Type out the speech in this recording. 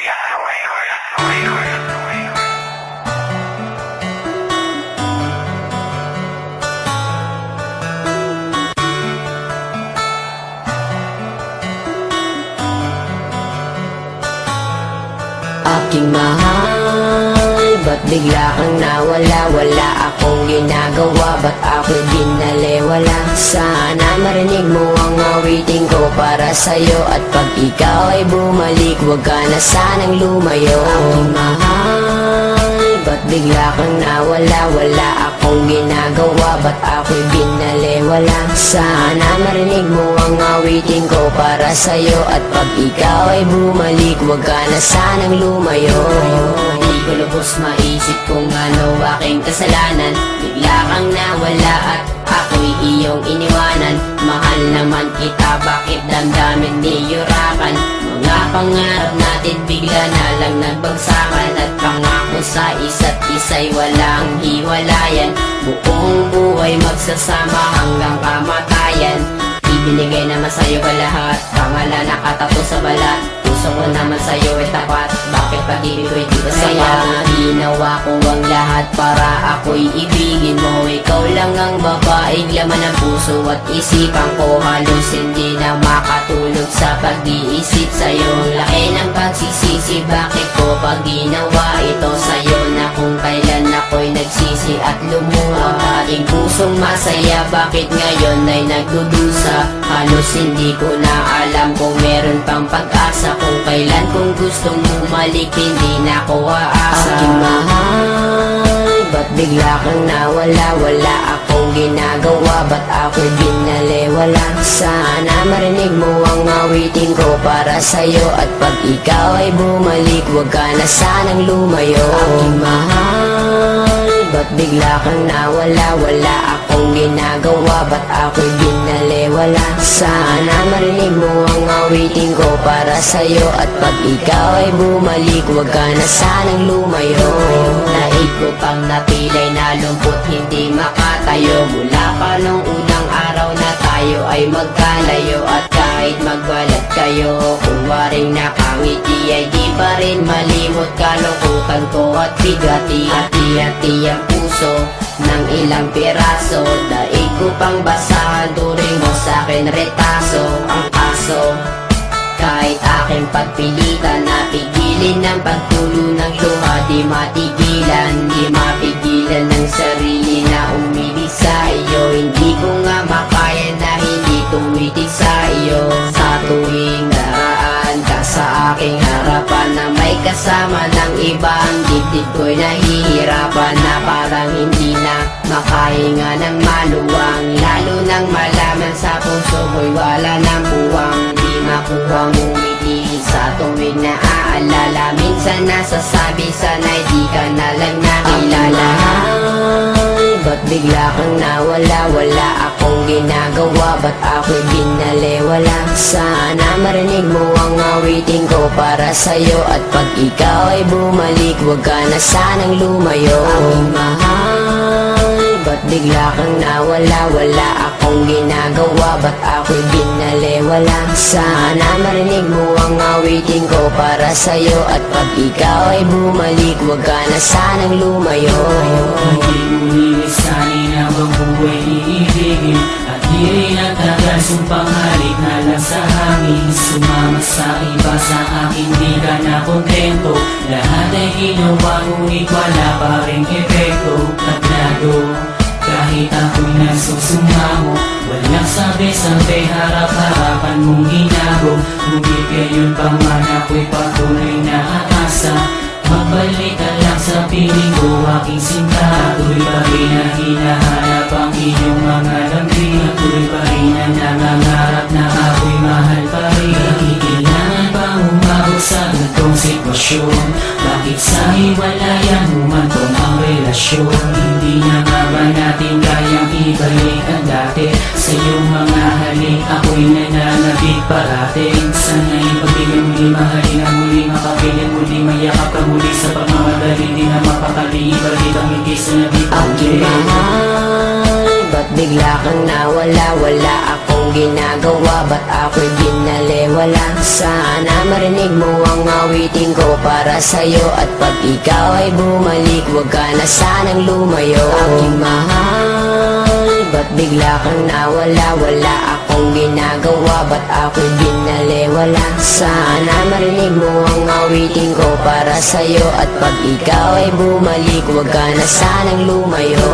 Aking mahal, ba't bigla kang nawala? Wala akong ginagawa, ba't ako'y binaliwala? Sana marinig mo ang awitin ko para sa'yo, at pag ikaw ay bumalik, huwag ka na sanang lumayo. Aking mahal, ba't bigla kang nawala? Wala akong ginagawa, ba't ako'y binaliwala? Sana marinig mo ang awitin ko para sa'yo, at pag ikaw ay bumalik, huwag ka na sanang lumayo. Di ko lubos maisip kung ano aking kasalanan, bigla kang nawala at ako'y iyong iniwanan. Mahal naman kita, bakit damdamin niyurakan? Mga pangarap natin bigla na lang nagbagsakan, at pangako sa isa't isa'y walang hiwalayan. Buong buhay magsasama hanggang kamatayan. Ibinigay naman sa'yo ba lahat? Pangalan nakatato sa balat. Puso ko naman sa'yo ay tapat, bakit pag-ibig ko'y di ba sapat? Kaya ginawa ko ang lahat para ako'y ibigin mo. Ikaw lang ang babaeng laman ng puso at isipan ko. Halos hindi na makatulog sa pag-iisip sa'yo. Laki ng pagsisisi, bakit ko pag ginawa ito sa'yo? Na kung kailan ako'y nagsisi at lumuha. Aking pusong masaya, bakit ngayon ay nagdudusa? Halos hindi ko na alam kung meron pang pag-asa. Kung kailan kung gustong bumalik, hindi na ako aasa. Aking mahal, ba't bigla kang nawala? Wala akong ginagawa, ba't ako'y binaliwala? Sana marinig mo ang awitin ko para sa'yo, at pag ikaw ay bumalik, huwag ka na sanang lumayo. Aking mahal, ba't bigla kang nawala? Wala akong ginagawa, ba't ako'y binaliwala? Sana marinig mo ang awitin ko para sa'yo, at pag ikaw ay bumalik, huwag ka na sanang lumayo. Naig ko pang napilay na lumpot, hindi makatayo. Mula pa nung unang araw na tayo ay magkalayo, at kahit magbalat kayo, kung waring nakangiti ay di pa rin malimot. Kalungkutan ko at bigati, hati-hati ang puso ng ilang piraso. Daig ko pang basahan, turing mo sa'kin retaso. Ang kaso, kahit aking pagpilitan, napigilin ng pagtulo ng luha. Di matigilan, di mapigilan ng sarili na umibig sa iyo. Hindi ko nga makaya na hindi tumitig sa iyo. Sa tuwing daraan ka sa aking harapan, na may kasama ng ibang dibdib ko'y nahihirapan. Na parang hindi na makahinga ng maluwang, lalo nang malaman sa puso ko'y wala ng buwang. Di makuhang umiti sa tuwing naaalala. Minsan nasasabi sana'y di ka na lang nakilala. Ba't bigla kang nawala? Wala akong ginagawa, ba't ako'y binaliwala? Sana marinig mo ang awitin ko para sa'yo, at pag ikaw ay bumalik, huwag ka na sanang lumayo. Aking mahal, ba't bigla kang nawala? Wala akong ginagawa, ba't ako'y binaliwala? Sana marinig mo ang awitin ko para sa'yo, at pag ikaw ay bumalik, huwag ka na sanang lumayo. Hindi mo lilisanin habang buhay iibigin, at di rin nagtagal sumpang halik na lang sa hangin. Sumama sa iba, sa akin di ka na kontento. Lahat ay ginawa ngunit wala pa rin epekto. Tablado, kahit ako'y nagsusumamo, walang sabi-sabi, harap-harapan mong ginago. Ngunit gayon pa man ako'y patuloy na aasa. Magbalik ka lang sa piling ko, aking sinta. Tuloy pa rin na hinahanap ang iyong mga lambing. Tuloy pa rin na nangangarap na ako'y mahal pa rin. Kailangan pa umabot sa ganitong sitwasyon? Bakit sa hiwalayan humantong ang relasyon? Hindi na nga ba natin kayang ibalik ang dati? Sa iyong mga halik ako'y nananabik parating. Sana'y pagbigyan muli, mahalin ang muli, makapiling muli, mayakap ka muli sa pagmamadali. Di na mapakali, ibalik ang hindi sa nabit. Aking mahal, ba't bigla kang nawala? Wala akong akong ginagawa, ba't ako'y binalewala? Sana marinig mo ang awitin ko para sa'yo, at pag ikaw ay bumalik, huwag ka na sanang lumayo. Aking mahal, ba't bigla kang nawala? Wala akong ginagawa, ba't ako'y binalewala? Sana marinig mo ang awitin ko para sa'yo, at pag ikaw ay bumalik, huwag ka na sanang lumayo.